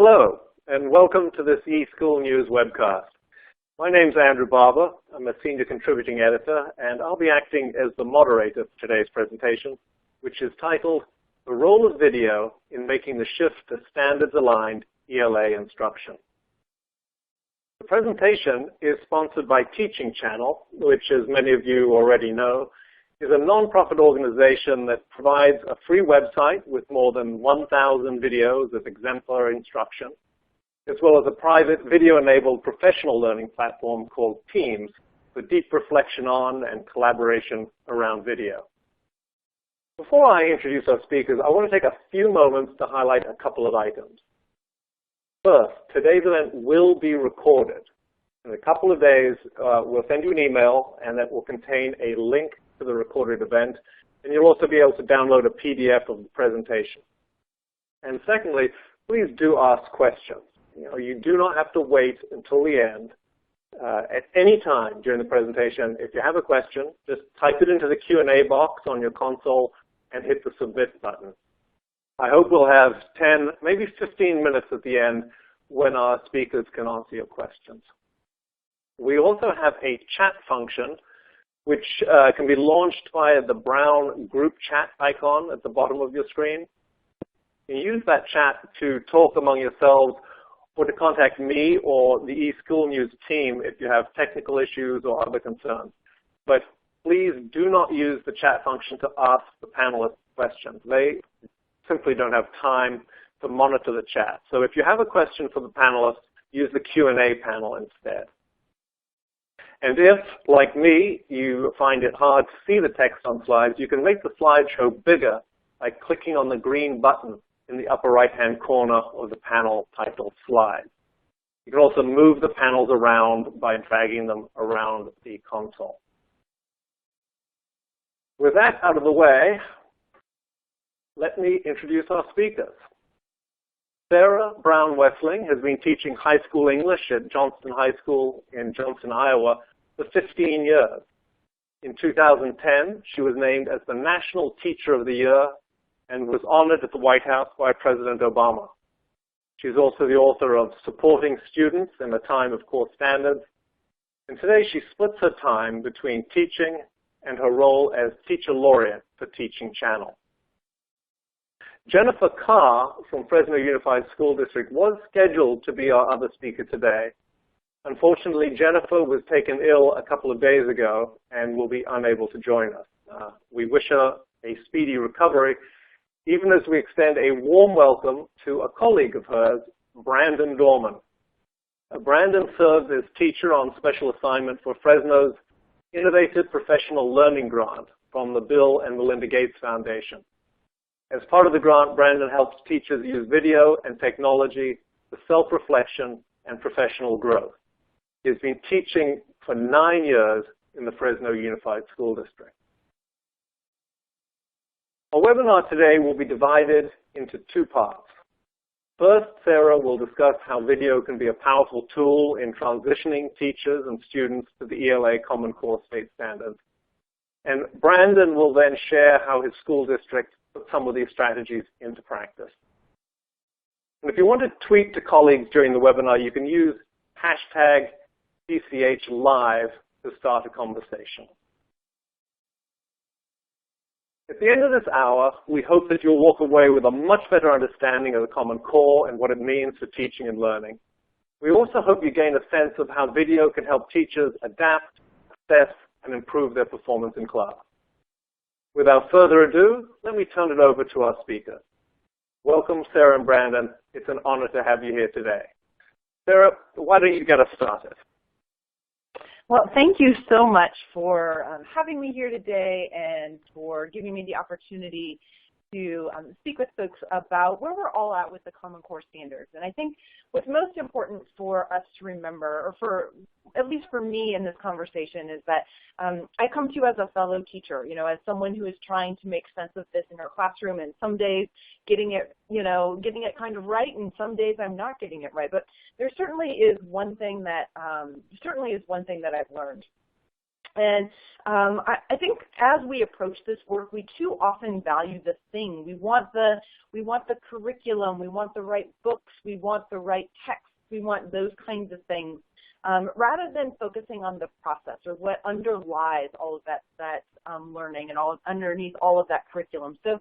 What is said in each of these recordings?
Hello, and welcome to this eSchool News webcast. My name's Andrew Barber. I'm a senior contributing editor, and I'll be acting as the moderator for today's presentation, which is titled, The Role of Video in Making the Shift to Standards-Aligned ELA Instruction. The presentation is sponsored by Teaching Channel, which, as many of you already know, is a nonprofit organization that provides a free website with more than 1,000 videos of exemplary instruction, as well as a private video-enabled professional learning platform called Teams for deep reflection on and collaboration around video. Before I introduce our speakers, I want to take a few moments to highlight a couple of items. First, today's event will be recorded. In a couple of days, we'll send you an email, and that will contain a link to the recorded event, and you'll also be able to download a PDF of the presentation. And secondly, please do ask questions. You do not have to wait until the end. At any time during the presentation, if you have a question, just type it into the Q&A box on your console and hit the submit button. I hope we'll have 10, maybe 15 minutes at the end when our speakers can answer your questions. We also have a chat function which can be launched via the brown group chat icon at the bottom of your screen. You can use that chat to talk among yourselves or to contact me or the eSchool News team if you have technical issues or other concerns. But please do not use the chat function to ask the panelists questions. They simply don't have time to monitor the chat. So if you have a question for the panelists, use the Q&A panel instead. And if, like me, you find it hard to see the text on slides, you can make the slideshow bigger by clicking on the green button in the upper right-hand corner of the panel titled Slides. You can also move the panels around by dragging them around the console. With that out of the way, let me introduce our speakers. Sarah Brown Wessling has been teaching high school English at Johnston High School in Johnston, Iowa for 15 years. In 2010, she was named as the National Teacher of the Year and was honored at the White House by President Obama. She's also the author of Supporting Students in a Time of Core Standards. And today she splits her time between teaching and her role as Teacher Laureate for Teaching Channel. Jennifer Carr from Fresno Unified School District was scheduled to be our other speaker today. Unfortunately, Jennifer was taken ill a couple of days ago and will be unable to join us. We wish her a speedy recovery, even as we extend a warm welcome to a colleague of hers, Brandon Dorman. Brandon serves as teacher on special assignment for Fresno's Innovative Professional Learning Grant from the Bill and Melinda Gates Foundation. As part of the grant, Brandon helps teachers use video and technology for self-reflection and professional growth. He's been teaching for 9 years in the Fresno Unified School District. Our webinar today will be divided into two parts. First, Sarah will discuss how video can be a powerful tool in transitioning teachers and students to the ELA Common Core State Standards. And Brandon will then share how his school district put some of these strategies into practice. And if you want to tweet to colleagues during the webinar, you can use hashtag #CCHLive to start a conversation. At the end of this hour, we hope that you'll walk away with a much better understanding of the Common Core and what it means for teaching and learning. We also hope you gain a sense of how video can help teachers adapt, assess, and improve their performance in class. Without further ado, let me turn it over to our speakers. Welcome, Sarah and Brandon. It's an honor to have you here today. Sarah, why don't you get us started? Well, thank you so much for having me here today and for giving me the opportunity to speak with folks about where we're all at with the Common Core Standards. And I think what's most important for us to remember, or for at least for me in this conversation, is that I come to you as a fellow teacher, as someone who is trying to make sense of this in our classroom, and some days getting it kind of right, and some days I'm not getting it right. But there certainly is one thing that I've learned. And I think as we approach this work, we too often value the thing. We want the curriculum, we want the right books, we want the right text, we want those kinds of things, rather than focusing on the process or what underlies all of that learning and underneath all of that curriculum. So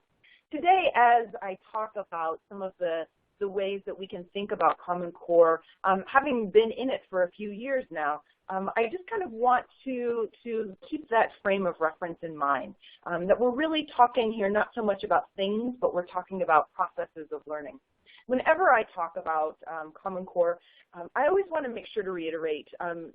today, as I talk about some of the ways that we can think about Common Core, having been in it for a few years now, I just kind of want to keep that frame of reference in mind, that we're really talking here not so much about things, but we're talking about processes of learning. Whenever I talk about Common Core, I always want to make sure to reiterate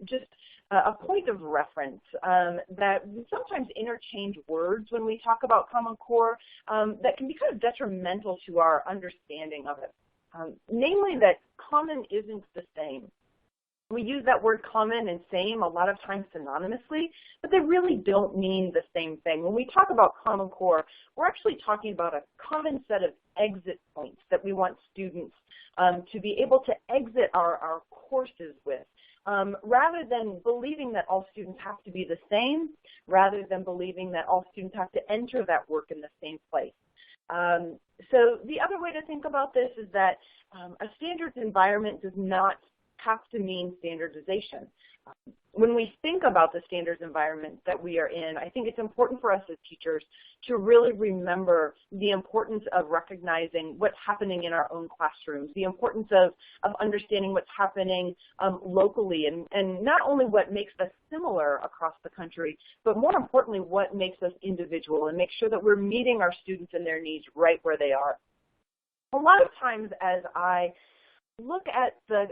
just a point of reference, that we sometimes interchange words when we talk about Common Core that can be kind of detrimental to our understanding of it. Namely that common isn't the same. We use that word common and same a lot of times synonymously, but they really don't mean the same thing. When we talk about Common Core, we're actually talking about a common set of exit points that we want students to be able to exit our courses with, rather than believing that all students have to be the same, rather than believing that all students have to enter that work in the same place. So the other way to think about this is that a standards environment does not have to mean standardization. When we think about the standards environment that we are in, I think it's important for us as teachers to really remember the importance of recognizing what's happening in our own classrooms, the importance of understanding what's happening locally, and not only what makes us similar across the country, but more importantly, what makes us individual, and make sure that we're meeting our students and their needs right where they are. A lot of times as I look at the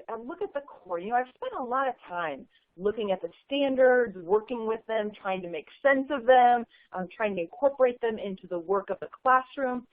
core, I've spent a lot of time looking at the standards, working with them, trying to make sense of them, trying to incorporate them into the work of the classroom.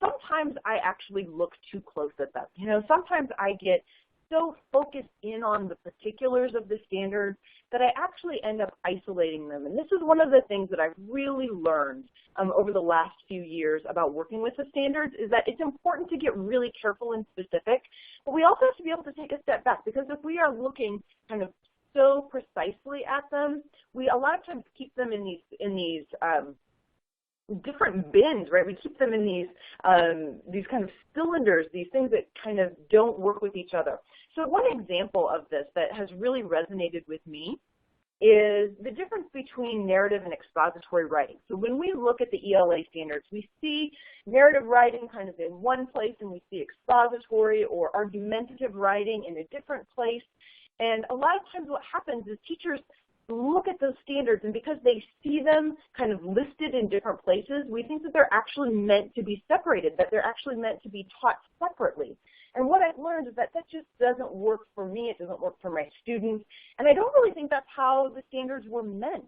Sometimes I actually look too close at them. Sometimes I get so focused in on the particulars of the standards that I actually end up isolating them. And this is one of the things that I've really learned over the last few years about working with the standards, is that it's important to get really careful and specific, but we also have to be able to take a step back, because if we are looking kind of so precisely at them, we a lot of times keep them in these different bins, right? We keep them in these kind of cylinders, these things that kind of don't work with each other. So one example of this that has really resonated with me is the difference between narrative and expository writing. So when we look at the ELA standards, we see narrative writing kind of in one place, and we see expository or argumentative writing in a different place. And a lot of times what happens is teachers look at those standards, and because they see them kind of listed in different places, we think that they're actually meant to be separated, that they're actually meant to be taught separately. And what I've learned is that that just doesn't work for me, it doesn't work for my students, and I don't really think that's how the standards were meant.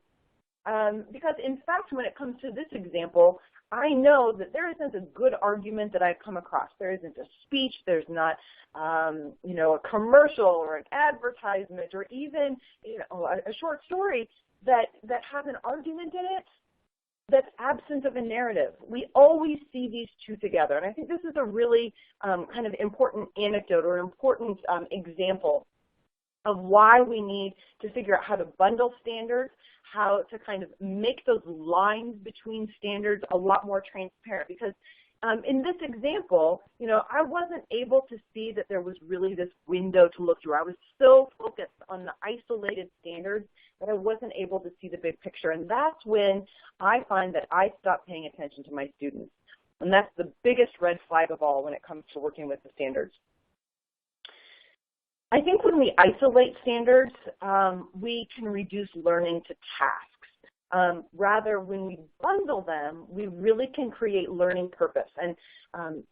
Because in fact, when it comes to this example, I know that there isn't a good argument that I've come across. There isn't a speech, there's not a commercial or an advertisement, or even a short story that has an argument in it that's absent of a narrative. We always see these two together, and I think this is a really kind of important anecdote or important example of why we need to figure out how to bundle standards, how to kind of make those lines between standards a lot more transparent. Because in this example, I wasn't able to see that there was really this window to look through. I was so focused on the isolated standards that I wasn't able to see the big picture. And that's when I find that I stop paying attention to my students. And that's the biggest red flag of all when it comes to working with the standards. I think when we isolate standards, we can reduce learning to tasks. Rather, when we bundle them, we really can create learning purpose. And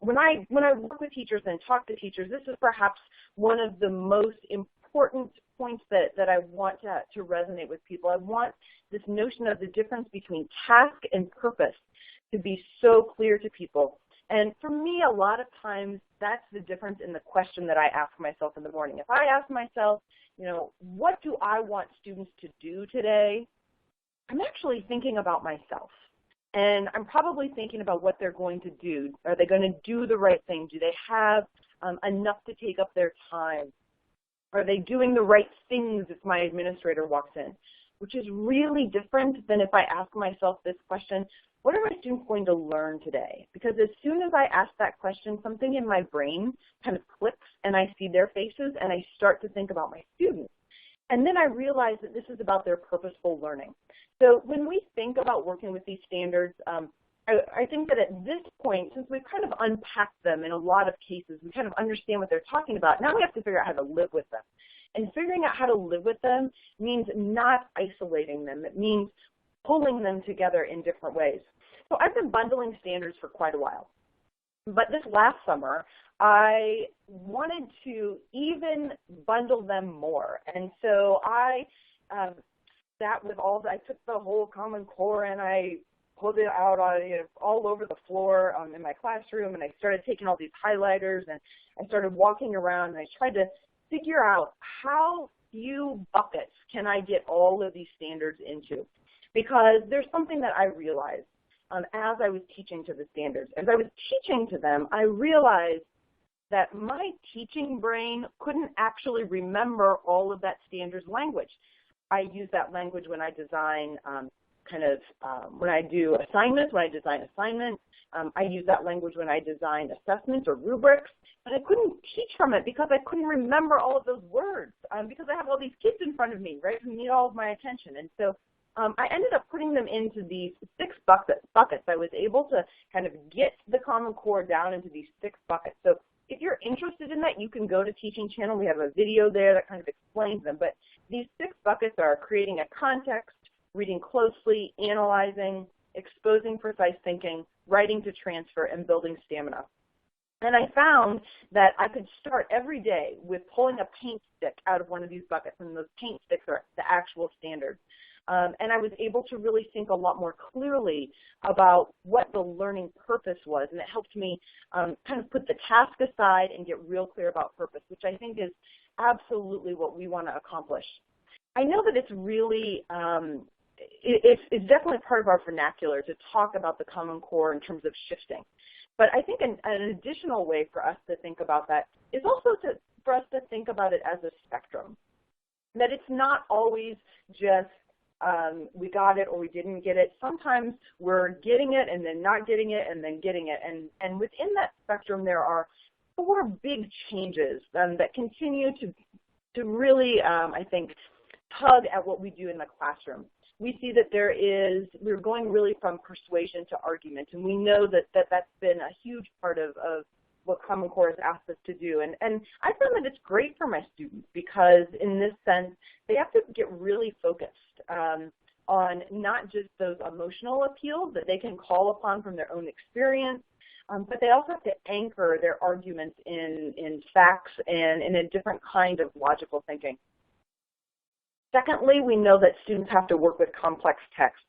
when I work with teachers and talk to teachers, this is perhaps one of the most important points that I want to resonate with people. I want this notion of the difference between task and purpose to be so clear to people. And for me, a lot of times, that's the difference in the question that I ask myself in the morning. If I ask myself, what do I want students to do today? I'm actually thinking about myself. And I'm probably thinking about what they're going to do. Are they going to do the right thing? Do they have enough to take up their time? Are they doing the right things if my administrator walks in? which is really different than if I ask myself this question, what are my students going to learn today? Because as soon as I ask that question, something in my brain kind of clicks and I see their faces and I start to think about my students. And then I realize that this is about their purposeful learning. So when we think about working with these standards, I think that at this point, since we've kind of unpacked them in a lot of cases, we kind of understand what they're talking about, now we have to figure out how to live with them. And figuring out how to live with them means not isolating them. It means pulling them together in different ways. So I've been bundling standards for quite a while. But this last summer, I wanted to even bundle them more. And so I sat with I took the whole Common Core and I pulled it out on, all over the floor in my classroom, and I started taking all these highlighters and I started walking around and I tried to figure out how few buckets can I get all of these standards into. Because there's something that I realized as I was teaching to the standards. As I was teaching to them, I realized that my teaching brain couldn't actually remember all of that standards language. I use that language when I design when I do assignments, when I design assignments. I use that language when I design assessments or rubrics, but I couldn't teach from it because I couldn't remember all of those words because I have all these kids in front of me, right, who need all of my attention. And so I ended up putting them into these 6 buckets. I was able to kind of get the Common Core down into these 6 buckets. So if you're interested in that, you can go to Teaching Channel. We have a video there that kind of explains them. But these 6 buckets are creating a context, reading closely, analyzing, exposing precise thinking, writing to transfer, and building stamina. And I found that I could start every day with pulling a paint stick out of one of these buckets, and those paint sticks are the actual standards. And I was able to really think a lot more clearly about what the learning purpose was, and it helped me kind of put the task aside and get real clear about purpose, which I think is absolutely what we want to accomplish. I know that it's really, it's definitely part of our vernacular to talk about the Common Core in terms of shifting. But I think an additional way for us to think about that is also for us to think about it as a spectrum, that it's not always just we got it or we didn't get it. Sometimes we're getting it and then not getting it and then getting it. And within that spectrum, there are 4 big changes that continue to really, I think, tug at what we do in the classroom. We see that we're going really from persuasion to argument, and we know that that's been a huge part of what Common Core has asked us to do. And I found that it's great for my students because in this sense, they have to get really focused on not just those emotional appeals that they can call upon from their own experience, but they also have to anchor their arguments in facts and in a different kind of logical thinking. Secondly, we know that students have to work with complex text.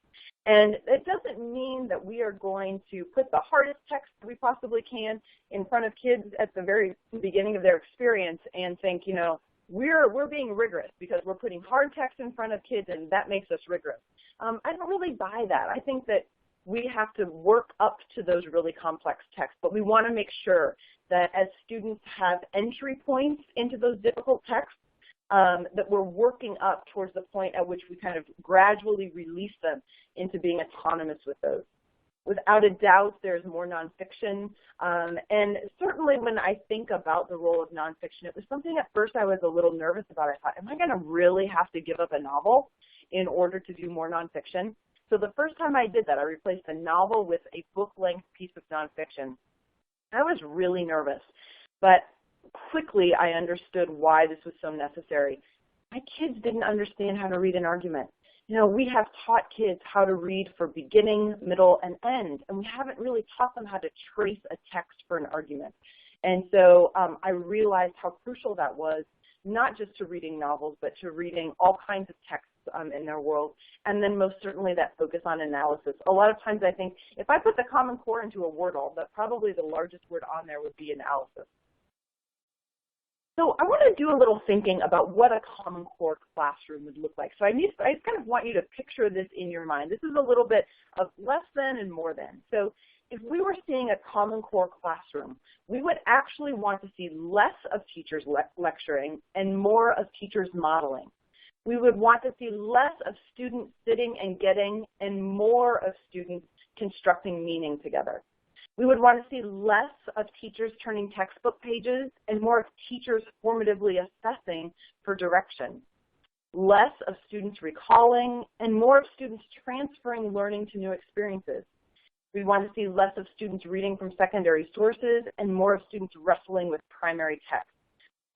And it doesn't mean that we are going to put the hardest text we possibly can in front of kids at the very beginning of their experience and think, we're being rigorous because we're putting hard text in front of kids and that makes us rigorous. I don't really buy that. I think that we have to work up to those really complex texts, but we want to make sure that as students have entry points into those difficult texts, that we're working up towards the point at which we kind of gradually release them into being autonomous with those. Without a doubt, there's more nonfiction, and certainly when I think about the role of nonfiction, it was something at first I was a little nervous about. I thought, am I going to really have to give up a novel in order to do more nonfiction? So the first time I did that, I replaced a novel with a book-length piece of nonfiction. I was really nervous, but quickly I understood why this was so necessary. My kids didn't understand how to read an argument. We have taught kids how to read for beginning, middle, and end, and we haven't really taught them how to trace a text for an argument. And so I realized how crucial that was, not just to reading novels, but to reading all kinds of texts in their world, and then most certainly that focus on analysis. A lot of times I think if I put the Common Core into a Wordle, that probably the largest word on there would be analysis. So I want to do a little thinking about what a Common Core classroom would look like. So I kind of want you to picture this in your mind. This is a little bit of less than and more than. So if we were seeing a Common Core classroom, we would actually want to see less of teachers lecturing and more of teachers modeling. We would want to see less of students sitting and getting and more of students constructing meaning together. We would want to see less of teachers turning textbook pages and more of teachers formatively assessing for direction. Less of students recalling and more of students transferring learning to new experiences. We want to see less of students reading from secondary sources and more of students wrestling with primary text.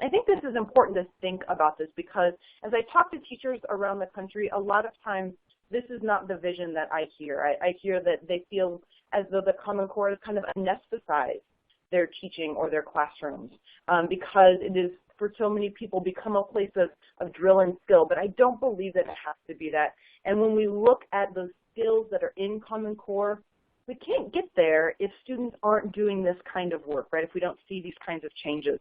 I think this is important to think about this because as I talk to teachers around the country, a lot of times this is not the vision that I hear. I hear that they feel as though the Common Core has kind of anesthetized their teaching or their classrooms because it is, for so many people, become a place of drill and skill. But I don't believe that it has to be that. And when we look at those skills that are in Common Core, we can't get there if students aren't doing this kind of work, right? If we don't see these kinds of changes.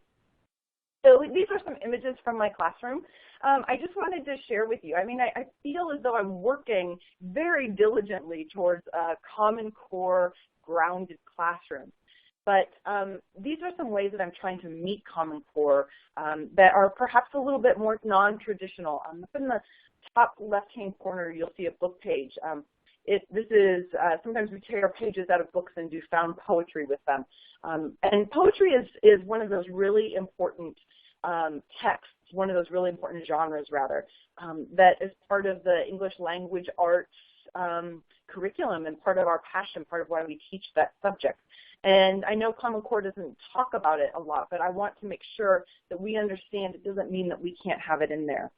So these are some images from my classroom. I just wanted to share with you. I mean, I feel as though I'm working very diligently towards a Common Core grounded classroom. But these are some ways that I'm trying to meet Common Core that are perhaps a little bit more non-traditional. Up in the top left-hand corner, you'll see a book page. This is, sometimes we tear pages out of books and do found poetry with them. And poetry is one of those really important texts, one of those really important genres, rather, that is part of the English language arts curriculum and part of our passion, part of why we teach that subject. And I know Common Core doesn't talk about it a lot, but I want to make sure that we understand it doesn't mean that we can't have it in there.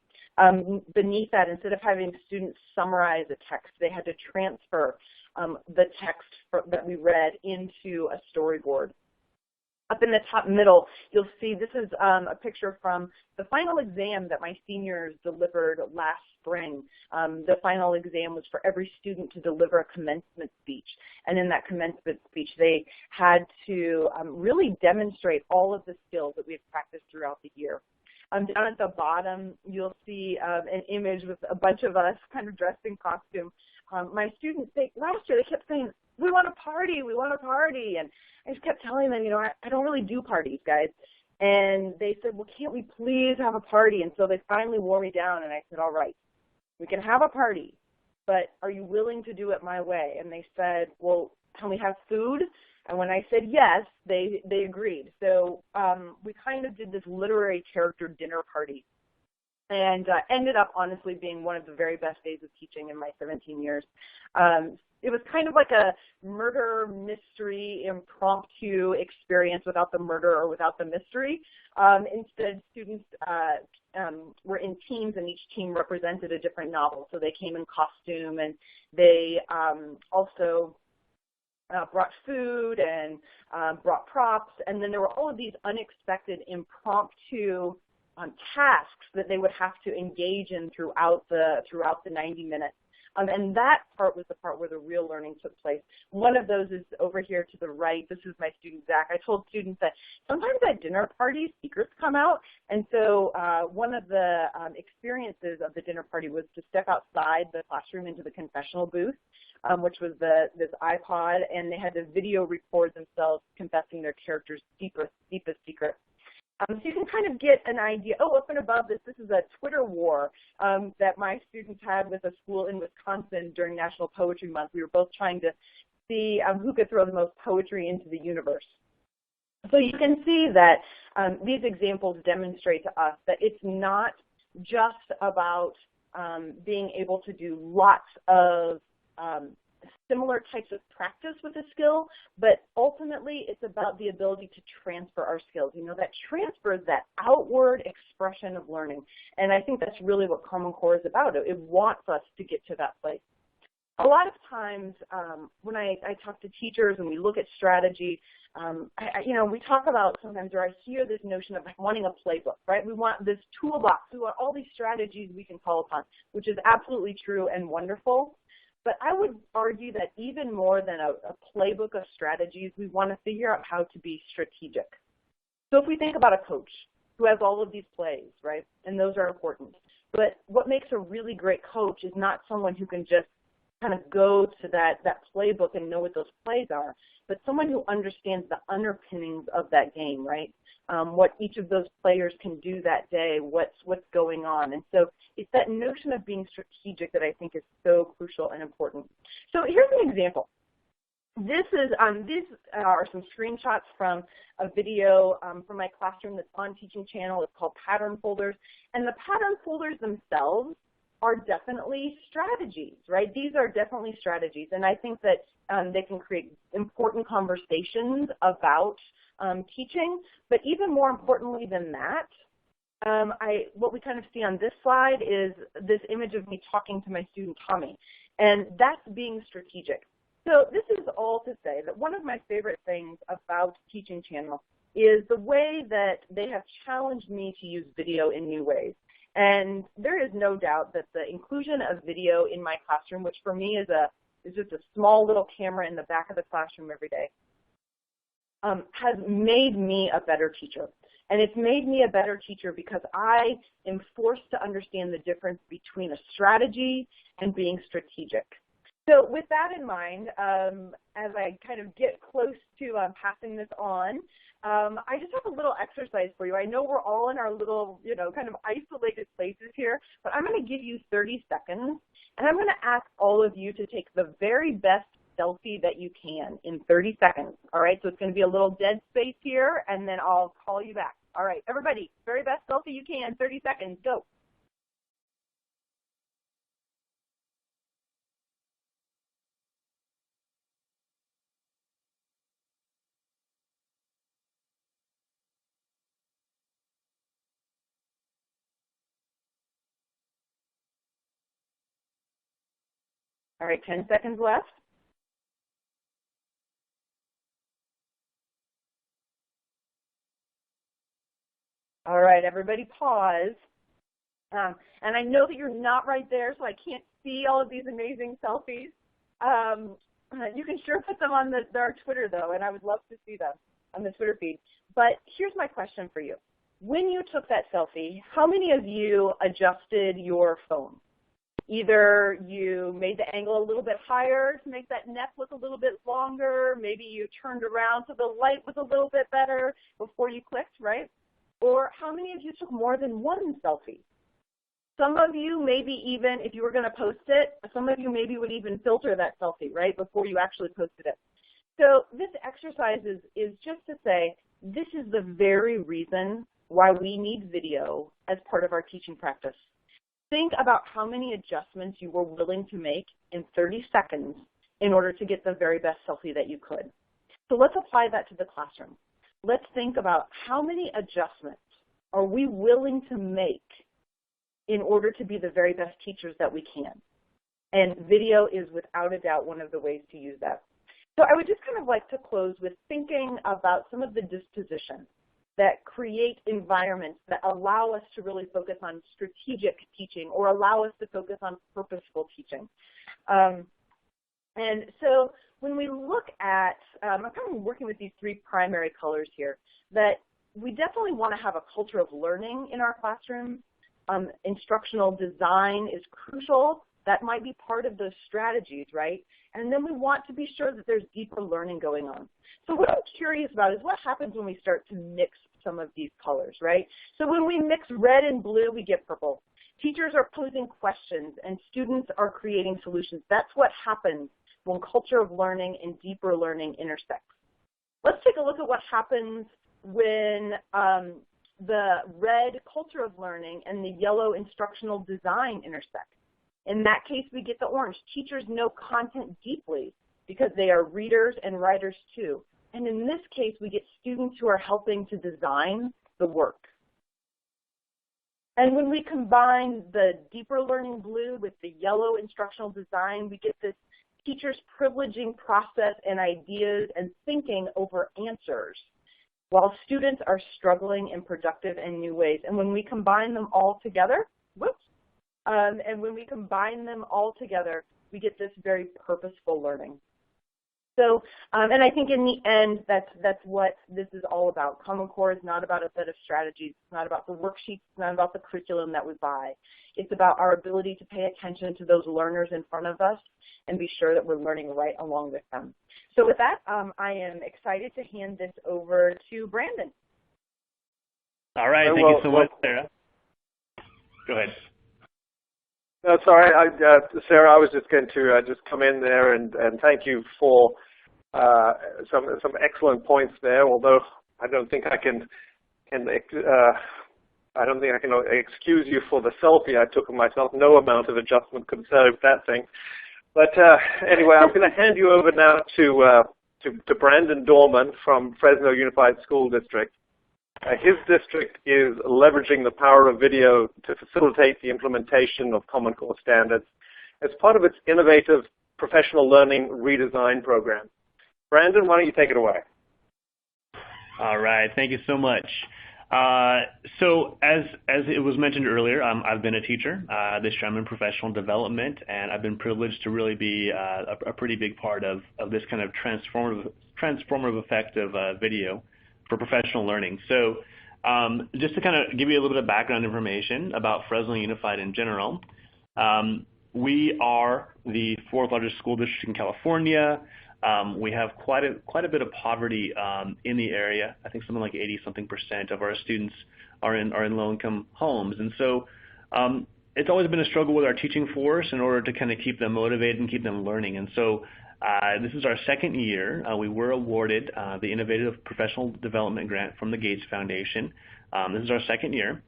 Beneath that, instead of having students summarize a text, they had to transfer the text that we read into a storyboard. Up in the top middle, you'll see this is a picture from the final exam that my seniors delivered last spring. The final exam was for every student to deliver a commencement speech. And in that commencement speech, they had to really demonstrate all of the skills that we had practiced throughout the year. Down at the bottom, you'll see an image with a bunch of us kind of dressed in costume. My students, last year, they kept saying, we want a party, we want a party. And I just kept telling them, you know, I don't really do parties, guys. And they said, well, can't we please have a party? And so they finally wore me down, and I said, all right, we can have a party, but are you willing to do it my way? And they said, well, can we have food? And when I said yes, they agreed. So we kind of did this literary character dinner party and ended up honestly being one of the very best days of teaching in my 17 years. It was kind of like a murder mystery impromptu experience without the murder or without the mystery. Instead, students were in teams, and each team represented a different novel. So they came in costume, and they also brought food and brought props, and then there were all of these unexpected impromptu tasks that they would have to engage in throughout the 90 minutes. And that part was the part where the real learning took place. One of those is over here to the right. This is my student, Zach. I told students that sometimes at dinner parties, secrets come out. And so one of the experiences of the dinner party was to step outside the classroom into the confessional booth, which was this iPod, and they had to video record themselves confessing their character's deepest secrets. So you can kind of get an idea. Oh, up and above this is a Twitter war that my students had with a school in Wisconsin during National Poetry Month. We were both trying to see who could throw the most poetry into the universe. So you can see that these examples demonstrate to us that it's not just about being able to do lots of similar types of practice with a skill, but ultimately it's about the ability to transfer our skills. You know, that transfer is that outward expression of learning. And I think that's really what Common Core is about. It wants us to get to that place. A lot of times when I talk to teachers and we look at strategy, we talk about sometimes, or I hear this notion of like wanting a playbook, right? We want this toolbox. We want all these strategies we can call upon, which is absolutely true and wonderful. But I would argue that even more than a playbook of strategies, we want to figure out how to be strategic. So if we think about a coach who has all of these plays, right, and those are important. But what makes a really great coach is not someone who can just kind of go to that playbook and know what those plays are, but someone who understands the underpinnings of that game, right? What each of those players can do that day, what's going on. And so it's that notion of being strategic that I think is so crucial and important. So here's an example. These are some screenshots from a video from my classroom that's on Teaching Channel. It's called Pattern Folders. And the pattern folders themselves are definitely strategies, right? These are definitely strategies. And I think that they can create important conversations about teaching. But even more importantly than that, what we kind of see on this slide is this image of me talking to my student Tommy. And that's being strategic. So this is all to say that one of my favorite things about Teaching Channel is the way that they have challenged me to use video in new ways. And there is no doubt that the inclusion of video in my classroom, which for me is just a small little camera in the back of the classroom every day, has made me a better teacher. And it's made me a better teacher because I am forced to understand the difference between a strategy and being strategic. So with that in mind, as I kind of get close to passing this on, I just have a little exercise for you. I know we're all in our little, kind of isolated places here, but I'm going to give you 30 seconds, and I'm going to ask all of you to take the very best selfie that you can in 30 seconds. All right, so it's going to be a little dead space here, and then I'll call you back. All right, everybody, very best selfie you can, 30 seconds, go. All right, 10 seconds left. All right, everybody pause. And I know that you're not right there, so I can't see all of these amazing selfies. You can sure put them on our Twitter, though, and I would love to see them on the Twitter feed. But here's my question for you. When you took that selfie, how many of you adjusted your phone? Either you made the angle a little bit higher to make that neck look a little bit longer, maybe you turned around so the light was a little bit better before you clicked, right? Or how many of you took more than one selfie? Some of you maybe even, if you were going to post it, some of you maybe would even filter that selfie, right, before you actually posted it. So this exercise is just to say, this is the very reason why we need video as part of our teaching practice. Think about how many adjustments you were willing to make in 30 seconds in order to get the very best selfie that you could. So let's apply that to the classroom. Let's think about how many adjustments are we willing to make in order to be the very best teachers that we can. And video is without a doubt one of the ways to use that. So I would just kind of like to close with thinking about some of the dispositions that create environments that allow us to really focus on strategic teaching or allow us to focus on purposeful teaching. And so when we look at, I'm kind of working with these three primary colors here, that we definitely want to have a culture of learning in our classroom. Instructional design is crucial. That might be part of those strategies, right? And then we want to be sure that there's deeper learning going on. So what I'm curious about is what happens when we start to mix some of these colors, right? So when we mix red and blue, we get purple. Teachers are posing questions and students are creating solutions. That's what happens when culture of learning and deeper learning intersect. Let's take a look at what happens when the red culture of learning and the yellow instructional design intersect. In that case, we get the orange. Teachers know content deeply because they are readers and writers too. And in this case, we get students who are helping to design the work. And when we combine the deeper learning blue with the yellow instructional design, we get this teachers privileging process and ideas and thinking over answers, while students are struggling in productive and new ways. And when we combine them all together, we get this very purposeful learning. So, and I think in the end, that's what this is all about. Common Core is not about a set of strategies. It's not about the worksheets. It's not about the curriculum that we buy. It's about our ability to pay attention to those learners in front of us and be sure that we're learning right along with them. So with that, I am excited to hand this over to Brandon. All right. Thank you so much, Sarah. Go ahead. No, sorry, Sarah, I was just going to just come in there and thank you for some excellent points there. Although I don't think I can excuse you for the selfie I took of myself. No amount of adjustment could save that thing. But anyway, I'm going to hand you over now to Brandon Dorman from Fresno Unified School District. His district is leveraging the power of video to facilitate the implementation of Common Core Standards as part of its innovative professional learning redesign program. Brandon, why don't you take it away? All right, thank you so much. So as it was mentioned earlier, I've been a teacher. This year I'm in professional development, and I've been privileged to really be a pretty big part of this kind of transformative effect of video for professional learning. So just to kind of give you a little bit of background information about Fresno Unified in general, we are the 4th largest school district in California. We have quite a bit of poverty in the area. I think something like 80-something% of our students are in low-income homes, and so it's always been a struggle with our teaching force in order to kind of keep them motivated and keep them learning. And so this is our second year. We were awarded the Innovative Professional Development Grant from the Gates Foundation. This is our second year.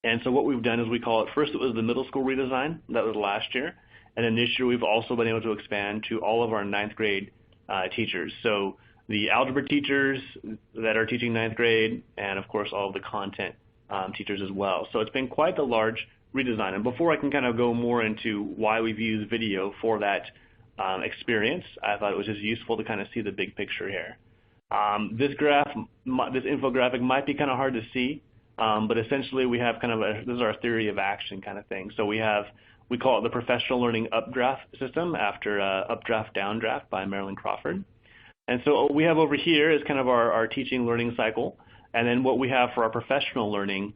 And so what we've done is we call it, first it was the middle school redesign. That was last year. And then this year we've also been able to expand to all of our 9th grade teachers. So the algebra teachers that are teaching 9th grade, and of course all of the content teachers as well. So it's been quite the large redesign. And before I can kind of go more into why we've used video for that experience, I thought it was just useful to kind of see the big picture here. This infographic might be kind of hard to see, but essentially we have kind of this is our theory of action kind of thing. So we call it the Professional Learning Updraft system after Updraft Downdraft by Marilyn Crawford. And so what we have over here is kind of our teaching learning cycle, and then what we have for our professional learning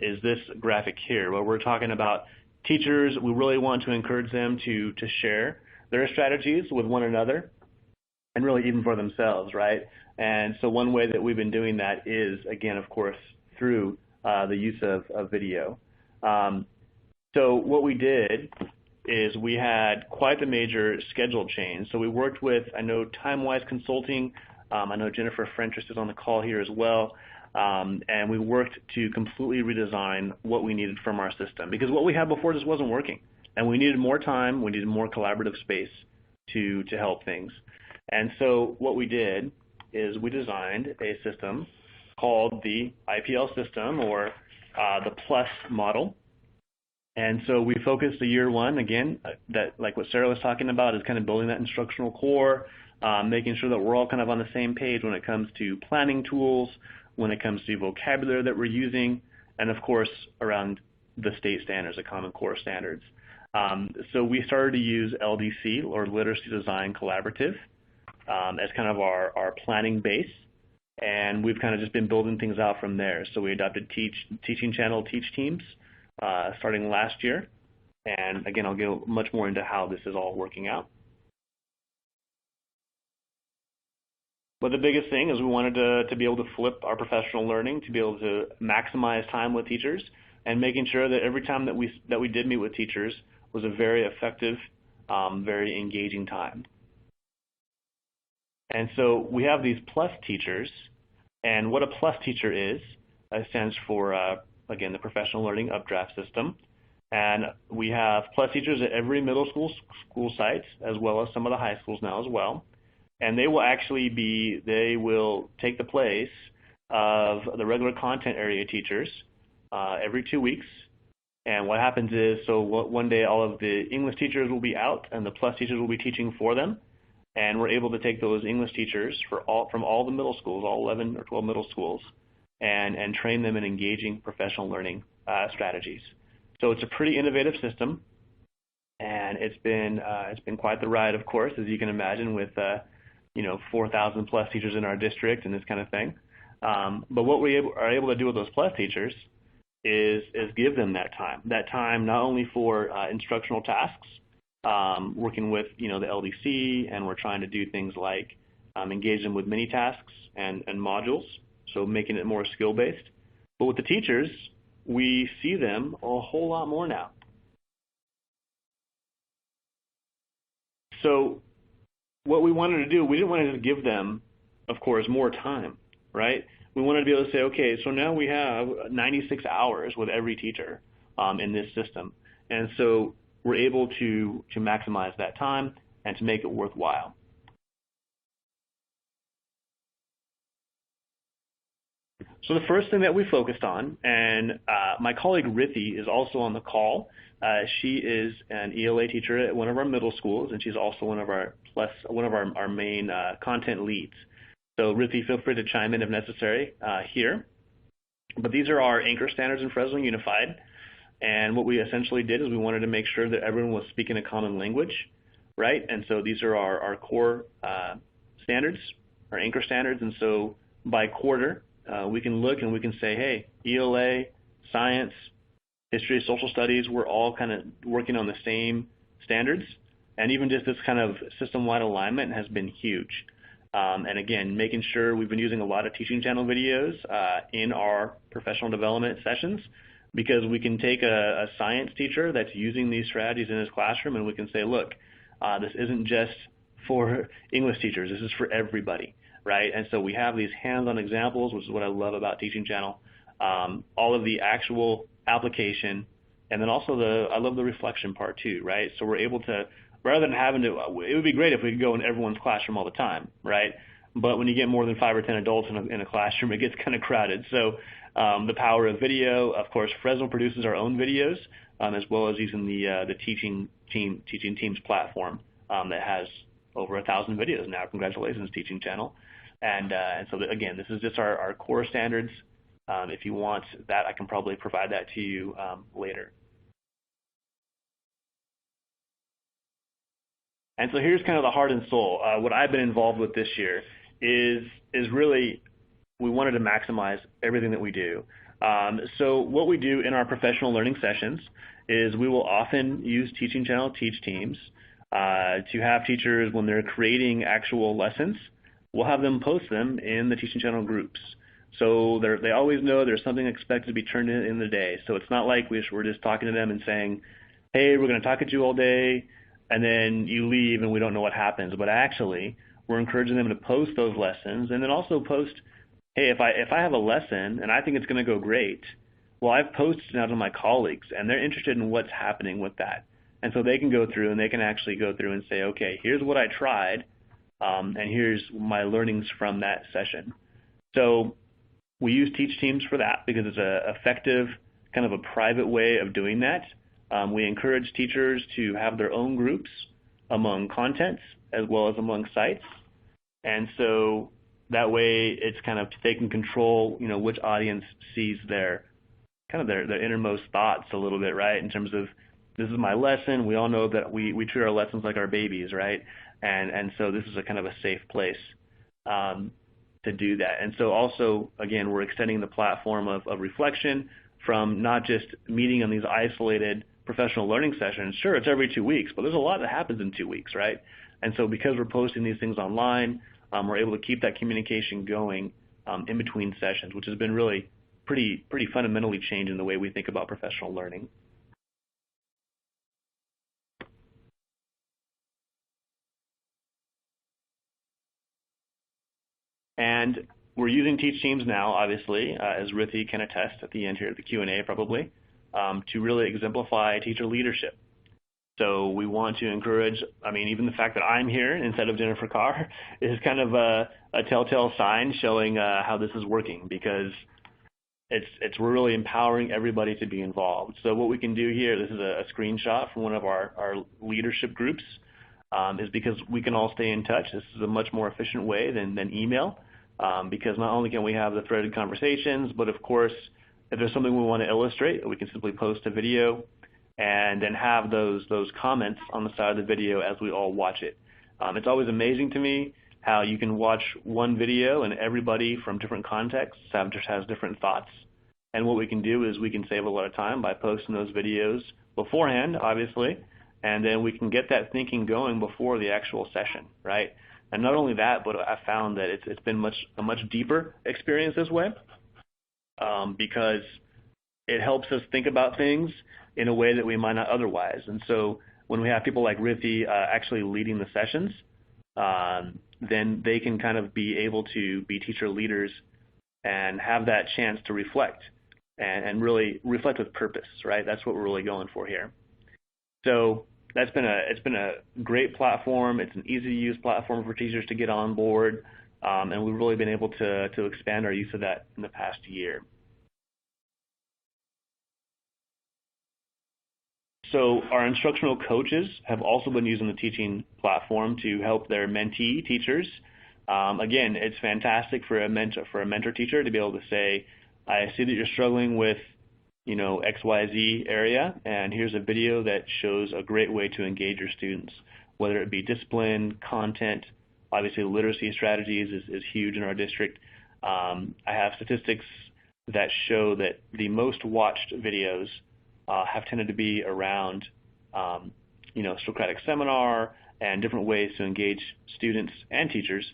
is this graphic here, where we're talking about teachers. We really want to encourage them to share their strategies with one another, and really even for themselves, right? And so one way that we've been doing that is, again, of course, through the use of video. So what we did is we had quite the major schedule change. So we worked with, I know, TimeWise Consulting. I know Jennifer Frentress is on the call here as well. And we worked to completely redesign what we needed from our system, because what we had before just wasn't working. And we needed more time, we needed more collaborative space to help things. And so what we did is we designed a system called the Ipl System, or the PLUS model. And so we focused the year one, again, that like what Sarah was talking about, is kind of building that instructional core, making sure that we're all kind of on the same page when it comes to planning tools, when it comes to vocabulary that we're using, and of course around the state standards, the Common Core Standards. So we started to use LDC, or Literacy Design Collaborative, as kind of our planning base, and we've kind of just been building things out from there. So we adopted Teaching Channel Teach Teams starting last year, and again, I'll go much more into how this is all working out. But the biggest thing is we wanted to be able to flip our professional learning, to be able to maximize time with teachers, and making sure that every time that we did meet with teachers was a very effective, very engaging time. And so we have these plus teachers, and what a plus teacher is, it stands for, again, the Professional Learning Updraft System. And we have plus teachers at every middle school site, as well as some of the high schools now as well. And they will actually they will take the place of the regular content area teachers every 2 weeks. And what happens is, so one day all of the English teachers will be out, and the plus teachers will be teaching for them. And we're able to take those English teachers from all the middle schools, all 11 or 12 middle schools, and train them in engaging professional learning strategies. So it's a pretty innovative system, and it's been quite the ride, of course, as you can imagine, with 4,000 plus teachers in our district and this kind of thing. But what we are able to do with those plus teachers is give them that time not only for instructional tasks, working with the LDC, and we're trying to do things like engage them with mini tasks and modules, so making it more skill-based. But with the teachers, we see them a whole lot more now. So what we wanted to do, we didn't want to just give them, of course, more time, right? We wanted to be able to say, okay, so now we have 96 hours with every teacher in this system. And so we're able to maximize that time and to make it worthwhile. So the first thing that we focused on, and my colleague Rithi is also on the call. She is an ELA teacher at one of our middle schools, and she's also one of our main content leads. So Rithi, feel free to chime in if necessary here. But these are our anchor standards in Fresno Unified, and what we essentially did is we wanted to make sure that everyone was speaking a common language, right? And so these are our core standards, our anchor standards, and so by quarter, we can look and we can say, hey, ELA, science, history, social studies, we're all kind of working on the same standards. And even just this kind of system-wide alignment has been huge. And again, making sure we've been using a lot of teaching channel videos in our professional development sessions, because we can take a science teacher that's using these strategies in his classroom and we can say, look, this isn't just for English teachers, this is for everybody. Right, and so we have these hands-on examples, which is what I love about Teaching Channel. All of the actual application, and then also I love the reflection part too, right? So we're able to, rather than having to, it would be great if we could go in everyone's classroom all the time, right? But when you get more than 5 or 10 adults in a classroom, it gets kind of crowded. So the power of video, of course, Fresno produces our own videos, as well as using the Teaching Teams platform that has over 1,000 videos now. Congratulations, Teaching Channel. And so, again, this is just our core standards. If you want that, I can probably provide that to you later. And so here's kind of the heart and soul. What I've been involved with this year is really we wanted to maximize everything that we do. So what we do in our professional learning sessions is we will often use Teaching Channel Teach Teams to have teachers, when they're creating actual lessons, we'll have them post them in the Teaching Channel groups. So they always know there's something expected to be turned in the day. So it's not like we're just talking to them and saying, hey, we're going to talk at you all day, and then you leave and we don't know what happens. But actually, we're encouraging them to post those lessons, and then also post, hey, if I have a lesson and I think it's going to go great, well, I've posted it out to my colleagues, and they're interested in what's happening with that. And so they can go through and they can actually go through and say, okay, here's what I tried, and here's my learnings from that session. So we use Teach Teams for that because it's an effective, kind of a private way of doing that. We encourage teachers to have their own groups among contents as well as among sites. And so that way it's kind of, they can control, which audience sees their innermost thoughts a little bit, right? In terms of, this is my lesson. We all know that we treat our lessons like our babies, right? And so this is a kind of a safe place to do that. And so also, again, we're extending the platform of reflection from not just meeting on these isolated professional learning sessions. Sure, it's every 2 weeks, but there's a lot that happens in 2 weeks, right? And so because we're posting these things online, we're able to keep that communication going in between sessions, which has been really pretty fundamentally changing the way we think about professional learning. And we're using Teach Teams now, obviously, as Rithi can attest at the end here at the Q&A probably, to really exemplify teacher leadership. So we want to encourage, even the fact that I'm here instead of Jennifer Carr is kind of a telltale sign showing how this is working, because we're really empowering everybody to be involved. So what we can do here, this is a screenshot from one of our leadership groups, is because we can all stay in touch. This is a much more efficient way than email, because not only can we have the threaded conversations, but of course, if there's something we want to illustrate, we can simply post a video and then have those comments on the side of the video as we all watch it. It's always amazing to me how you can watch one video and everybody from different contexts just has different thoughts. And what we can do is we can save a lot of time by posting those videos beforehand, obviously, and then we can get that thinking going before the actual session, right? And not only that, but I found that it's been a much deeper experience this way, because it helps us think about things in a way that we might not otherwise. And so when we have people like Rithi actually leading the sessions, then they can kind of be able to be teacher leaders and have that chance to reflect and really reflect with purpose, right? That's what we're really going for here. So it's been a great platform. It's an easy-to-use platform for teachers to get on board, and we've really been able to expand our use of that in the past year. So our instructional coaches have also been using the teaching platform to help their mentee teachers. Again, it's fantastic for a mentor teacher to be able to say, I see that you're struggling with, XYZ area, and here's a video that shows a great way to engage your students, whether it be discipline, content. Obviously, literacy strategies is huge in our district. I have statistics that show that the most watched videos have tended to be around, Socratic seminar and different ways to engage students and teachers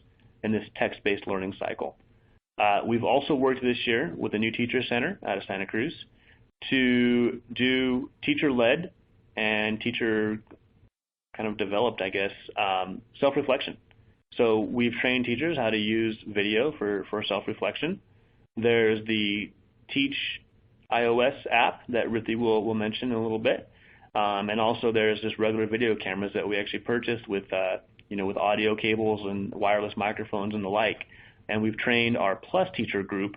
in this text-based learning cycle. We've also worked this year with the new Teacher Center out of Santa Cruz to do teacher-led and teacher kind of developed, I guess, self-reflection. So we've trained teachers how to use video for self-reflection. There's the Teach iOS app that Rithi will mention in a little bit. And also there's just regular video cameras that we actually purchased with, with audio cables and wireless microphones and the like. And we've trained our Plus teacher group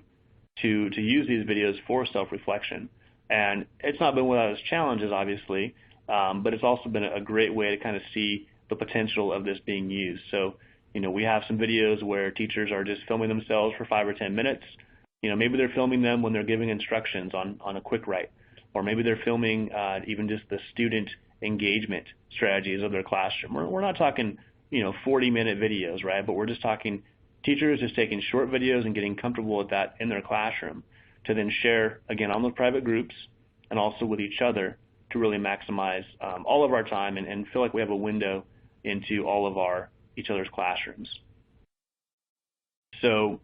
to use these videos for self-reflection. And it's not been without its challenges, obviously, but it's also been a great way to kind of see the potential of this being used. So, we have some videos where teachers are just filming themselves for 5 or 10 minutes. Maybe they're filming them when they're giving instructions on a quick write, or maybe they're filming even just the student engagement strategies of their classroom. We're not talking, 40-minute videos, right? But we're just talking teachers just taking short videos and getting comfortable with that in their classroom to then share, again, on those private groups and also with each other to really maximize all of our time and feel like we have a window into all of each other's classrooms. So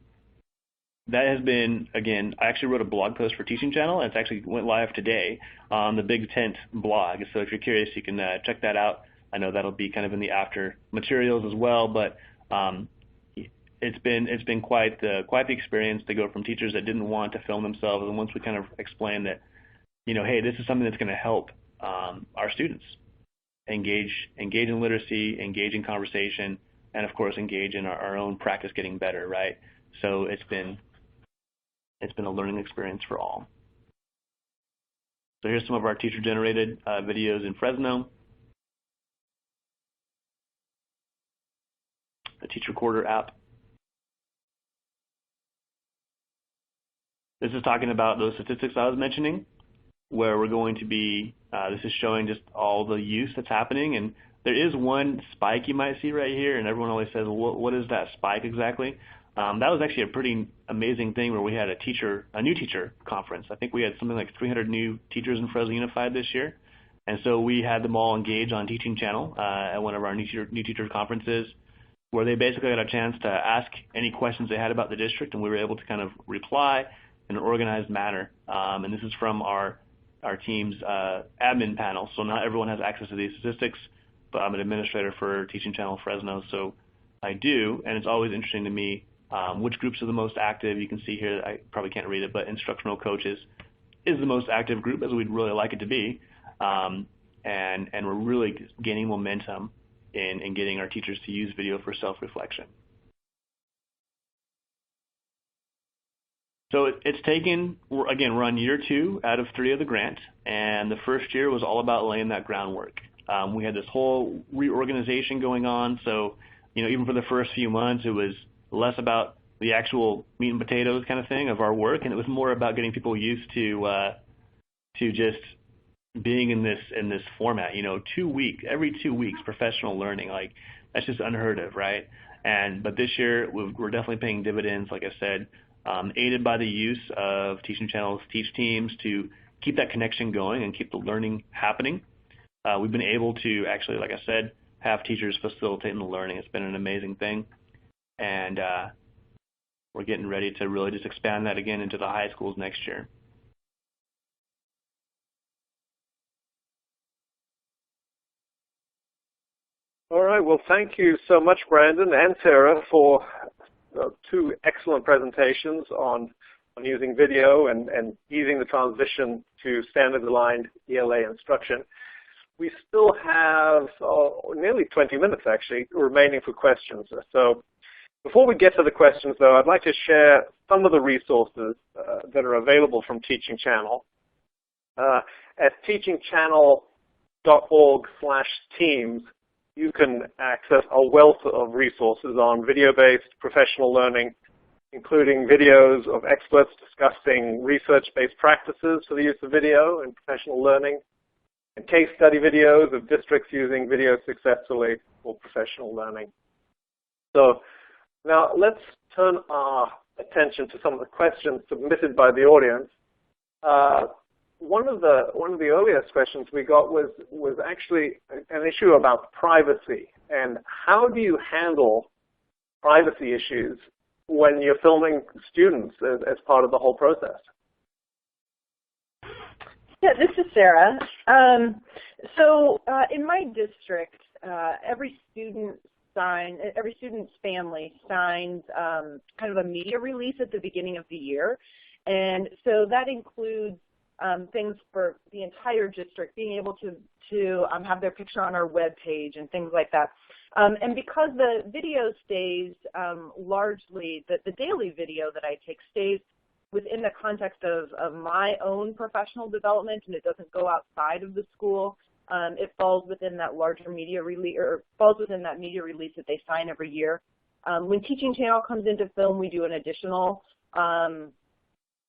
that has been, again, I actually wrote a blog post for Teaching Channel, and it actually went live today on the Big Tent blog. So if you're curious, you can check that out. I know that'll be kind of in the after materials as well, but it's been quite the experience to go from teachers that didn't want to film themselves, and once we kind of explained that, hey, this is something that's going to help our students engage in literacy, engage in conversation, and of course engage in our own practice getting better, right? So it's been a learning experience for all. So here's some of our teacher-generated videos in Fresno. A teacher recorder app. This is talking about those statistics I was mentioning, where we're going to be, this is showing just all the use that's happening. And there is one spike you might see right here, and everyone always says, well, what is that spike exactly? That was actually a pretty amazing thing where we had a new teacher conference. I think we had something like 300 new teachers in Fresno Unified this year. And so we had them all engage on Teaching Channel at one of our new teacher conferences, where they basically had a chance to ask any questions they had about the district, and we were able to kind of reply in an organized manner. And this is from our team's admin panel. So not everyone has access to these statistics, but I'm an administrator for Teaching Channel Fresno, so I do. And it's always interesting to me which groups are the most active. You can see here, I probably can't read it, but instructional coaches is the most active group, as we'd really like it to be. And we're really gaining momentum in getting our teachers to use video for self-reflection. So it's taken, again, we're on year 2 out of 3 of the grant, and the first year was all about laying that groundwork. We had this whole reorganization going on, so even for the first few months, it was less about the actual meat and potatoes kind of thing of our work, and it was more about getting people used to just being in this format. 2 weeks, every 2 weeks, professional learning, like that's just unheard of, right? But this year, we're definitely paying dividends, like I said, aided by the use of Teaching Channel's Teach Teams to keep that connection going and keep the learning happening. We've been able to actually, like I said, have teachers facilitating the learning. It's been an amazing thing. And we're getting ready to really just expand that again into the high schools next year. All right. Well, thank you so much, Brandon and Sarah, for two excellent presentations on using video and easing the transition to standard-aligned ELA instruction. We still have nearly 20 minutes, actually, remaining for questions. So before we get to the questions, though, I'd like to share some of the resources that are available from Teaching Channel. At teachingchannel.org/teams, you can access a wealth of resources on video-based professional learning, including videos of experts discussing research-based practices for the use of video in professional learning, and case study videos of districts using video successfully for professional learning. So now let's turn our attention to some of the questions submitted by the audience. One of the earliest questions we got was actually an issue about privacy, and how do you handle privacy issues when you're filming students as part of the whole process? Yeah, this is Sarah. In my district, every student's family signs kind of a media release at the beginning of the year, and so that includes things for the entire district, being able to have their picture on our web page and things like that. And because the video stays largely, the daily video that I take stays within the context of my own professional development, and it doesn't go outside of the school, it falls within that larger media release, or falls within that media release that they sign every year. When Teaching Channel comes into film, we do an additional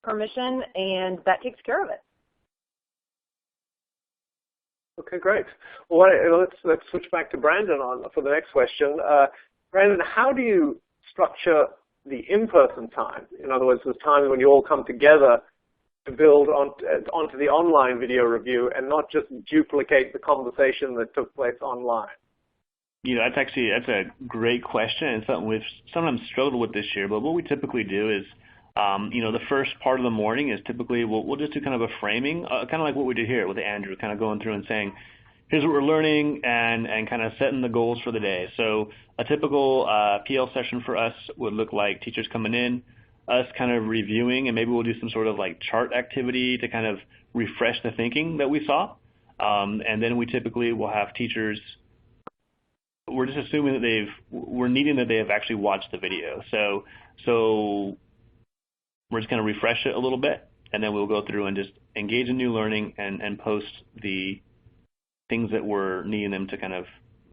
permission, and that takes care of it. Okay, great. Well, let's switch back to Brandon for the next question. Brandon, how do you structure the in-person time? In other words, the time when you all come together to build onto the online video review and not just duplicate the conversation that took place online? That's a great question, and something we've sometimes struggled with this year. But what we typically do is, the first part of the morning is typically we'll just do kind of a framing, kind of like what we did here with Andrew, kind of going through and saying, here's what we're learning, and kind of setting the goals for the day. So a typical PL session for us would look like teachers coming in, us kind of reviewing, and maybe we'll do some sort of like chart activity to kind of refresh the thinking that we saw. And then we typically will have teachers, we're just assuming that we're needing that they have actually watched the video. So we're just going to refresh it a little bit, and then we'll go through and just engage in new learning and post the things that we're needing them to kind of,